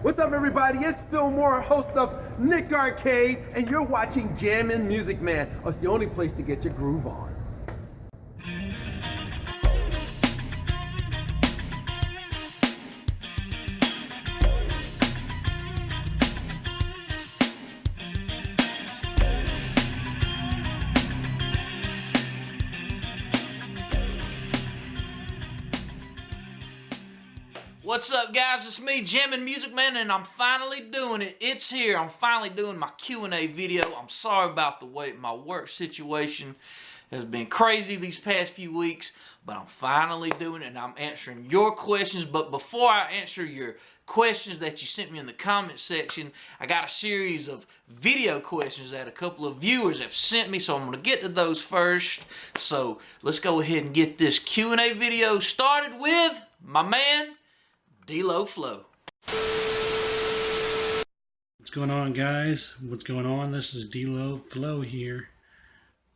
What's up, everybody? It's Phil Moore, host of Nick Arcade, and you're watching Jammin Music Man. Oh, it's the only place to get your groove on. What's up, guys? It's me, Jammin Music Man, and I'm finally doing it. It's here. I'm finally doing my Q&A video. I'm sorry about the wait. My work situation has been crazy these past few weeks, but I'm finally doing it, and I'm answering your questions. But before I answer your questions that you sent me in the comment section, I got a series of video questions that a couple of viewers have sent me, so I'm going to get to those first. So let's go ahead and get this Q&A video started with my man, D-Lo Flow. What's going on, guys? What's going on? This is D-Lo Flow here,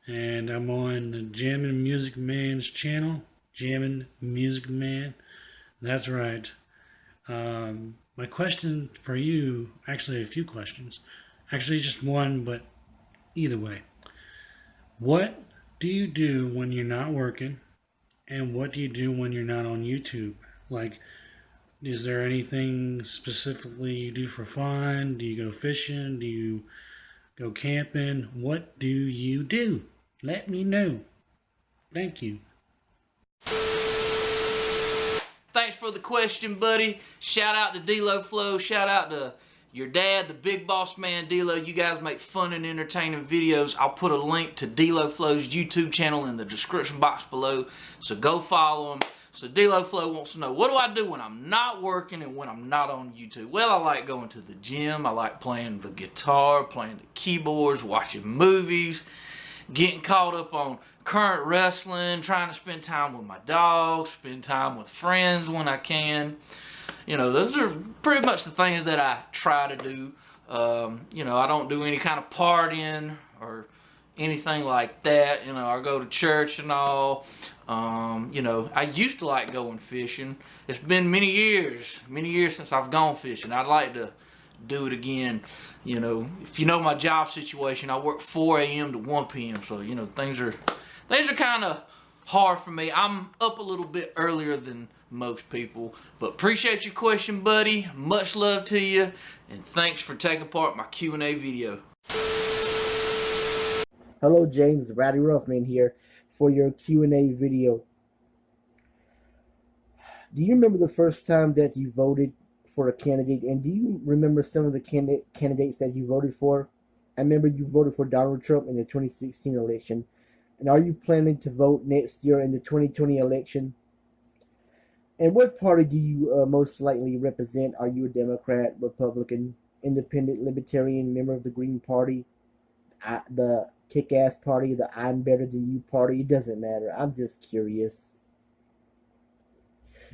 and I'm on the Jammin Music Man's channel. Jammin Music Man. That's right. My question for you, actually a few questions. Actually just one, but either way. What do you do when you're not working? And what do you do when you're not on YouTube? Like, is there anything specifically you do for fun? Do you go fishing? Do you go camping? What do you do? Let me know. Thank you. Thanks for the question, buddy. Shout out to D-Lo Flow. Shout out to your dad, the big boss man, D-Lo. You guys make fun and entertaining videos. I'll put a link to D-Lo Flow's YouTube channel in the description box below, so go follow him. So D-Lo Flow wants to know, what do I do when I'm not working and when I'm not on YouTube? Well, I like going to the gym. I like playing the guitar, playing the keyboards, watching movies, getting caught up on current wrestling, trying to spend time with my dog, spend time with friends when I can. You know, those are pretty much the things that I try to do. You know, I don't do any kind of partying or anything like that. You know, I go to church and all. You know, I used to like going fishing. It's been many years since I've gone fishing. I'd like to do it again. You know, if you know my job situation, I work 4 a.m. to 1 p.m. So, you know, things are kind of hard for me. I'm up a little bit earlier than most people, but appreciate your question, buddy. Much love to you, and thanks for taking part in my Q&A video. Hello, James. Ratty Ruffman here for your Q&A video. Do you remember the first time that you voted for a candidate, and do you remember some of the candidates that you voted for? I remember you voted for Donald Trump in the 2016 election. And are you planning to vote next year in the 2020 election? And what party do you most likely represent? Are you a Democrat, Republican, Independent, Libertarian, member of the Green Party, the Kick-Ass Party, the I'm Better Than You Party? It doesn't matter. I'm just curious.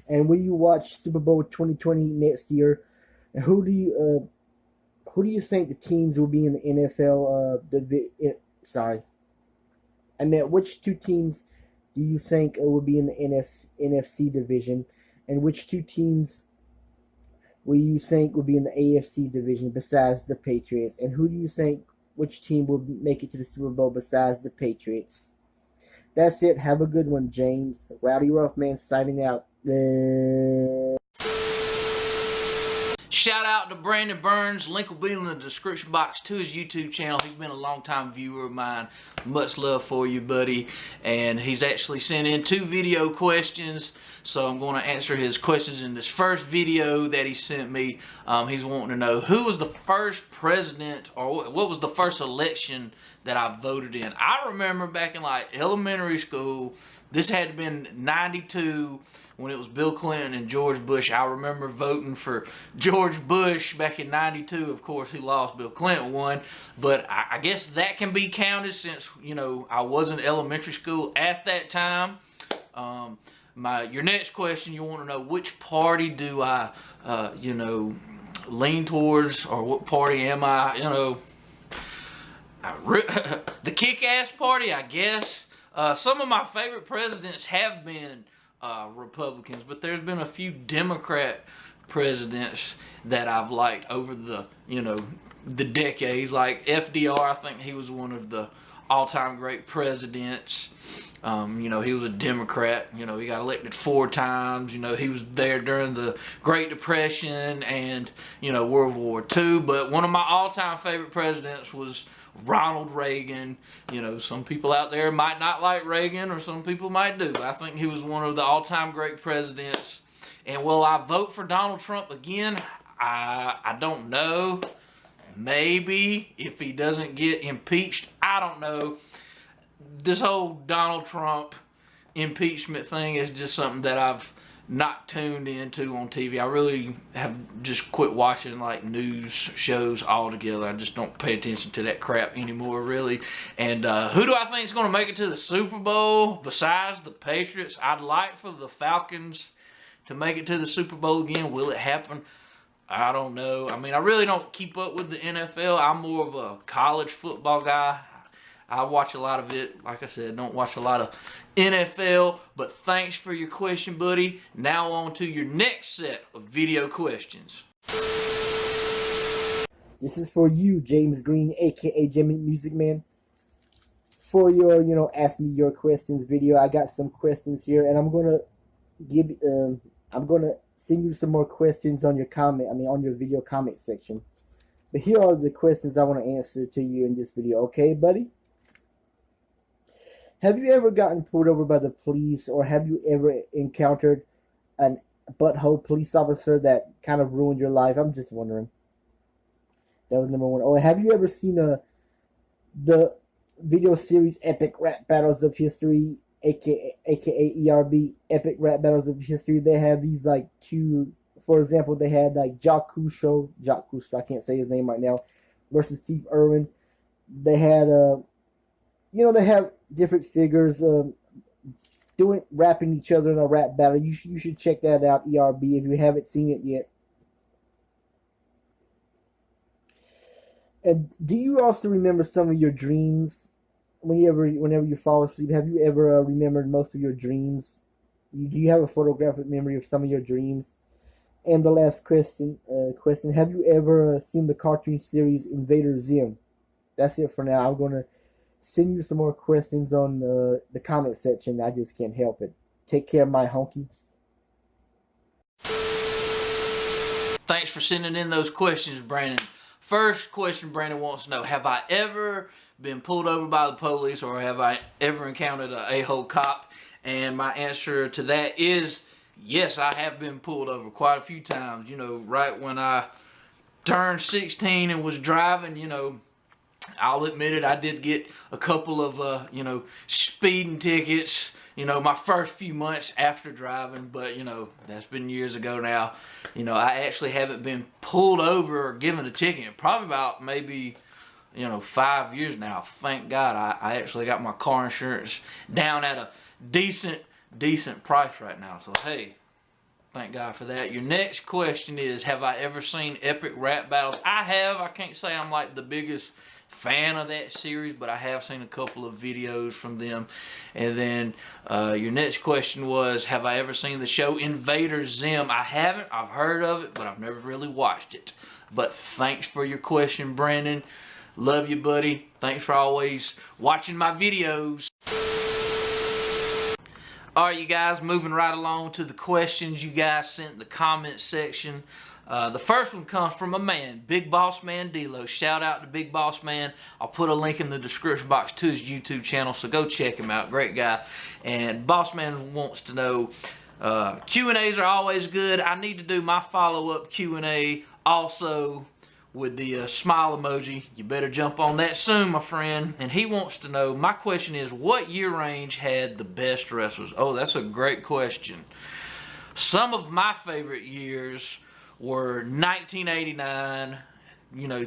And will you watch Super Bowl 2020 next year? And who do you think the teams will be in the NFL? I meant, which two teams do you think will be in the NFC division, and which two teams will you think will be in the AFC division besides the Patriots? And who do you think, which team will make it to the Super Bowl besides the Patriots? That's it. Have a good one, James. Rowdy Ruffman signing out. Shout out to Brandon Burns. Link will be in the description box to his YouTube channel. He's been a long-time viewer of mine. Much love for you, buddy. And he's actually sent in 2 video questions, so I'm going to answer his questions in this first video that he sent me. He's wanting to know, who was the first president, or what was the first election that I voted in? I remember back in like elementary school, this had to have been 92, when it was Bill Clinton and George Bush. I remember voting for George Bush back in 92. Of course, he lost. Bill Clinton won. But I guess that can be counted since, you know, I was in elementary school at that time. Your next question, you want to know, which party do I, you know, lean towards, or what party am I, you know, the Kick-Ass Party, I guess. Some of my favorite presidents have been Republicans, but there's been a few Democrat presidents that I've liked over the, the decades. Like FDR, I think he was one of the all-time great presidents. He was a Democrat. He got elected 4 times. He was there during the Great Depression and, World War II. But one of my all-time favorite presidents was Ronald Reagan. Some people out there might not like Reagan, or some people might do. But I think he was one of the all-time great presidents. And will I vote for Donald Trump again? I don't know. Maybe if he doesn't get impeached. I don't know. This whole Donald Trump impeachment thing is just something that I've not tuned into on TV. I really have just quit watching like news shows altogether. I just don't pay attention to that crap anymore, really. And who do I think is going to make it to the Super Bowl besides the Patriots? I'd like for the Falcons to make it to the Super Bowl again. Will it happen? I don't know. I mean, I really don't keep up with the NFL. I'm more of a college football guy. I watch a lot of it. Like I said, don't watch a lot of NFL. But thanks for your question, buddy. Now on to your next set of video questions. This is for you, James Green, aka Jammin Music Man. For your, ask me your questions video, I got some questions here, and I'm gonna send you some more questions on your on your video comment section. But here are the questions I want to answer to you in this video. Okay, buddy? Have you ever gotten pulled over by the police, or have you ever encountered an butthole police officer that kind of ruined your life? I'm just wondering. That was number 1. Oh, have you ever seen the video series Epic Rap Battles of History, aka ERB, Epic Rap Battles of History? They have these like 2, for example, they had like Jacques Cousteau, I can't say his name right now, versus Steve Irwin. They had they have different figures rapping each other in a rap battle. You should check that out, ERB, if you haven't seen it yet. And do you also remember some of your dreams whenever you fall asleep? Have you ever remembered most of your dreams? Do you have a photographic memory of some of your dreams? And the last question, have you ever seen the cartoon series Invader Zim? That's it for now. I'm going to send you some more questions on the comment section. I just can't help it. Take care, my honky. Thanks for sending in those questions, Brandon. First question Brandon wants to know, have I ever been pulled over by the police, or have I ever encountered an a-hole cop? And my answer to that is yes, I have been pulled over quite a few times. Right when I turned 16 and was driving, I'll admit it, I did get a couple of, speeding tickets, my first few months after driving, but, that's been years ago now. I actually haven't been pulled over or given a ticket probably about maybe, 5 years now. Thank God I actually got my car insurance down at a decent price right now. So, hey, thank God for that. Your next question is, have I ever seen Epic Rap Battles? I have. I can't say I'm like the biggest fan of that series, but I have seen a couple of videos from them. And then your next question was, have I ever seen the show Invader Zim? I haven't. I've heard of it, but I've never really watched it. But thanks for your question, Brandon. Love you, buddy. Thanks for always watching my videos. Alright, you guys, moving right along to the questions you guys sent in the comment section. The first one comes from a man, Big Boss Man D-Lo. Shout out to Big Boss Man. I'll put a link in the description box to his YouTube channel, so go check him out. Great guy. And Boss Man wants to know, Q&As are always good. I need to do my follow-up Q&A also with the smile emoji. You better jump on that soon, my friend. And he wants to know, my question is, what year range had the best wrestlers? Oh, that's a great question. Some of my favorite years were 1989.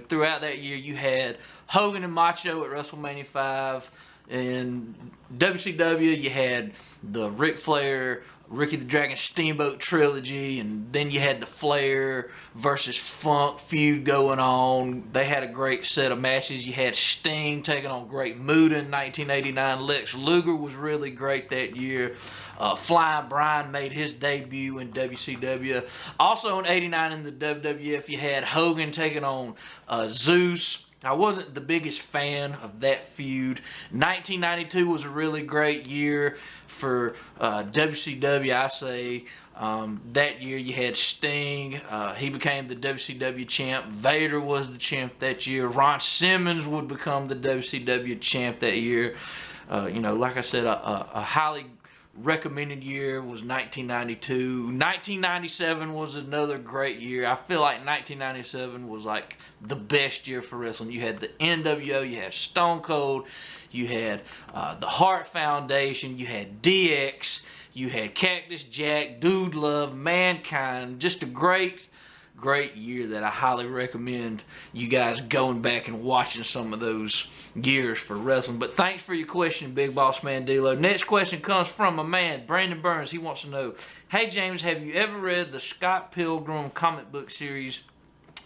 Throughout that year you had Hogan and Macho at WrestleMania 5. In WCW you had the Ric Flair, Ricky the Dragon Steamboat trilogy, and then you had the Flair versus Funk feud going on. They had a great set of matches. You had Sting taking on Great Muta in 1989. Lex Luger was really great that year. Flying Brian made his debut in WCW. Also in '89 in the WWF, you had Hogan taking on Zeus. I wasn't the biggest fan of that feud. 1992 was a really great year for WCW, I say. That year you had Sting. He became the WCW champ. Vader was the champ that year. Ron Simmons would become the WCW champ that year. Like I said, a highly recommended year was 1992. 1997 was another great year. I feel like 1997 was like the best year for wrestling. You had the NWO, you had Stone Cold, you had the Hart Foundation, you had DX, you had Cactus Jack, Dude Love, Mankind. Just a great year that I highly recommend you guys going back and watching some of those years for wrestling. But thanks for your question, Big Boss Man D-Lo. Next question comes from a man, Brandon Burns. He wants to know, hey James, have you ever read the Scott Pilgrim comic book series?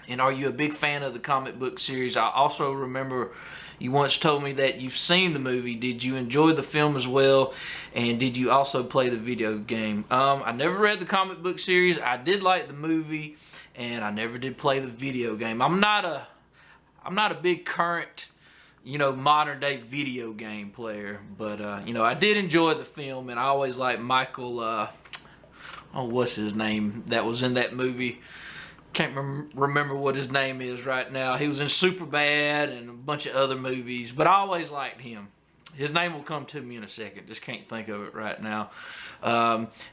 And are you a big fan of the comic book series? I also remember you once told me that you've seen the movie. Did you enjoy the film as well? And did you also play the video game? I never read the comic book series. I did like the movie, and I never did play the video game. I'm not a big current, modern day video game player, but I did enjoy the film, and I always liked Michael, what's his name that was in that movie? Can't remember what his name is right now. He was in Superbad and a bunch of other movies, but I always liked him. His name will come to me in a second. Just can't think of it right now.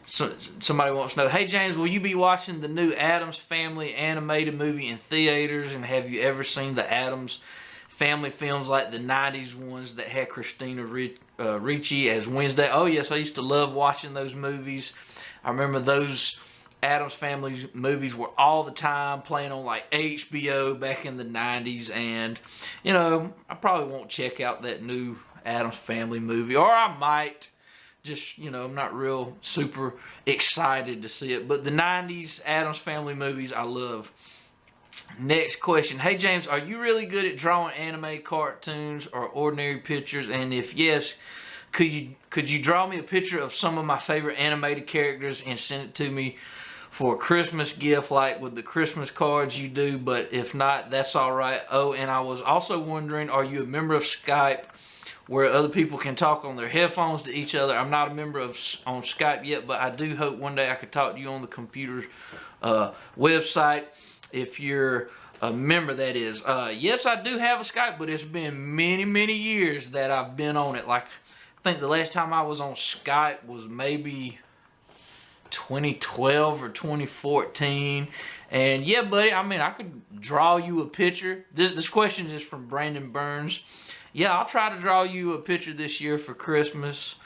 So somebody wants to know, hey James, will you be watching the new Addams Family animated movie in theaters? And have you ever seen the Addams Family films like the 90s ones that had Christina Ricci as Wednesday? Oh yes, I used to love watching those movies. I remember those Addams Family movies were all the time playing on like HBO back in the 90s. And, I probably won't check out that new Addams Family movie, or I might. Just, I'm not real super excited to see it. But the 90s Addams Family movies I love. Next question. Hey James, are you really good at drawing anime cartoons or ordinary pictures? And if yes, could you draw me a picture of some of my favorite animated characters and send it to me for a Christmas gift, like with the Christmas cards you do? But if not, that's all right. Oh, and I was also wondering, are you a member of Skype where other people can talk on their headphones to each other? I'm not a member on Skype yet, but I do hope one day I could talk to you on the computer website, if you're a member, that is. Yes, I do have a Skype, but it's been many years that I've been on it. Like, I think the last time I was on Skype was maybe 2012 or 2014. And yeah, buddy, I could draw you a picture. This question is from Brandon Burns. Yeah, I'll try to draw you a picture this year for Christmas.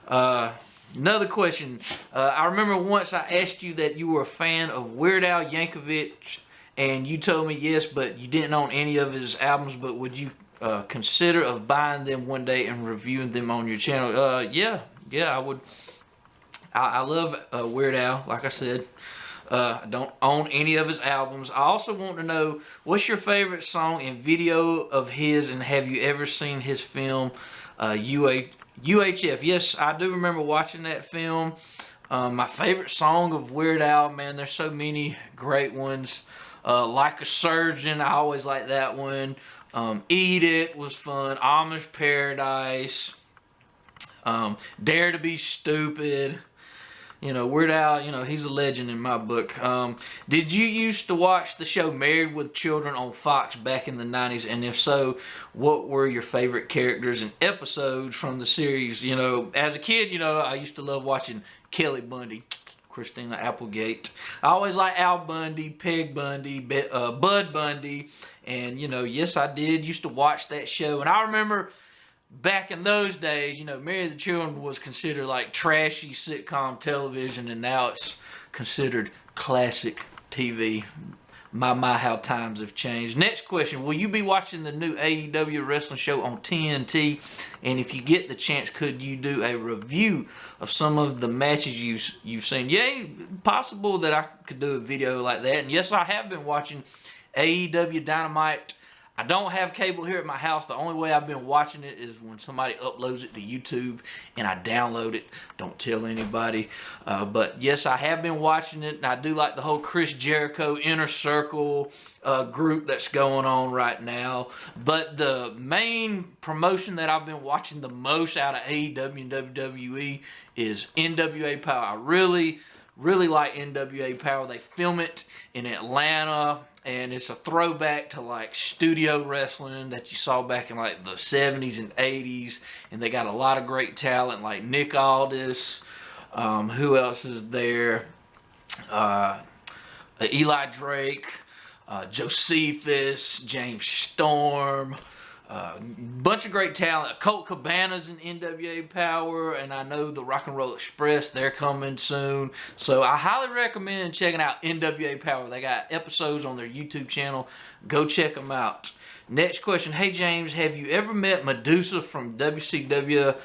Another question. I remember once I asked you that you were a fan of Weird Al Yankovic, and you told me yes, but you didn't own any of his albums. But would you consider of buying them one day and reviewing them on your channel? Yeah, I would. I love Weird Al, like I said. I don't own any of his albums. I also want to know, what's your favorite song and video of his, and have you ever seen his film, UHF? Yes, I do remember watching that film. My favorite song of Weird Al, man, there's so many great ones. Like a Surgeon, I always like that one. Eat It was fun. Amish Paradise. Dare to Be Stupid. Weird Al, he's a legend in my book. Did you used to watch the show Married with Children on Fox back in the 90s? And if so, what were your favorite characters and episodes from the series? As a kid, I used to love watching Kelly Bundy, Christina Applegate. I always liked Al Bundy, Peg Bundy, Bud Bundy. And, yes, I did used to watch that show. And I remember back in those days, Married with Children was considered like trashy sitcom television, and now it's considered classic TV. My, how times have changed. Next question, will you be watching the new AEW wrestling show on TNT? And if you get the chance, could you do a review of some of the matches you've seen? Yeah, possible that I could do a video like that. And yes, I have been watching AEW Dynamite. I don't have cable here at my house. The only way I've been watching it is when somebody uploads it to YouTube and I download it. Don't tell anybody. But yes, I have been watching it, and I do like the whole Chris Jericho Inner Circle group that's going on right now. But the main promotion that I've been watching the most out of AEW and WWE is NWA Power. I really like NWA Power. They film it in Atlanta, and it's a throwback to like studio wrestling that you saw back in like the 70s and 80s. And they got a lot of great talent like Nick Aldis. Who else is there? Eli Drake, Josephus, James Storm. Bunch of great talent. Colt Cabana's in NWA Power, and I know the Rock and Roll Express, they're coming soon. So I highly recommend checking out NWA Power. They got episodes on their YouTube channel. Go check them out. Next question. Hey James, have you ever met Medusa from WCW,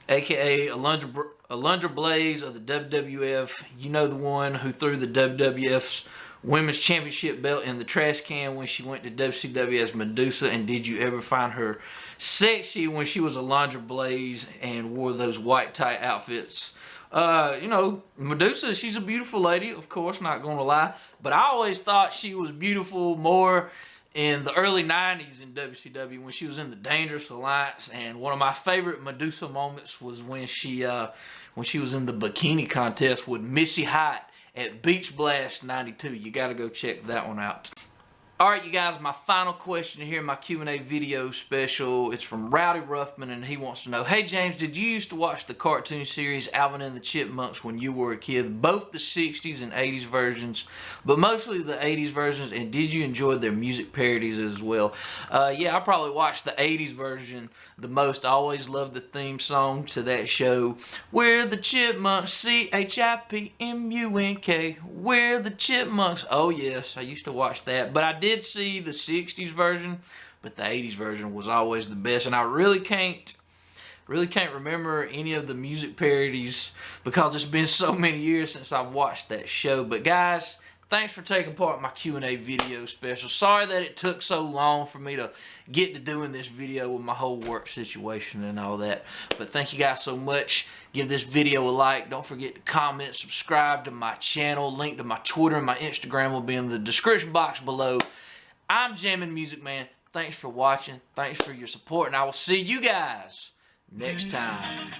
aka Alundra Blaze of the WWF? You know, the one who threw the WWF's Women's Championship belt in the trash can when she went to WCW as Medusa. And did you ever find her sexy when she was Alundra Blaze and wore those white tight outfits? You know, Medusa, she's a beautiful lady, of course, not gonna lie. But I always thought she was beautiful more in the early 90s in WCW when she was in the Dangerous Alliance. And one of my favorite Medusa moments was when she was in the bikini contest with Missy Hyatt at Beach Blast 92. You got to go check that one out. Alright, you guys, my final question here in my Q&A video special. It's from Rowdy Ruffman, and he wants to know, hey James, did you used to watch the cartoon series Alvin and the Chipmunks when you were a kid? Both the 60s and 80s versions, but mostly the 80s versions, and did you enjoy their music parodies as well? Yeah, I probably watched the 80s version the most. I always loved the theme song to that show. We're the Chipmunks, C-H-I-P-M-U-N-K. We're the Chipmunks. Oh yes, I used to watch that, but I did see the 60s version, but the 80s version was always the best. And I really can't remember any of the music parodies because it's been so many years since I've watched that show. But guys, thanks for taking part in my Q&A video special. Sorry that it took so long for me to get to doing this video with my whole work situation and all that. But thank you guys so much. Give this video a like. Don't forget to comment, subscribe to my channel. Link to my Twitter and my Instagram will be in the description box below. I'm Jammin Music Man. Thanks for watching. Thanks for your support. And I will see you guys next time.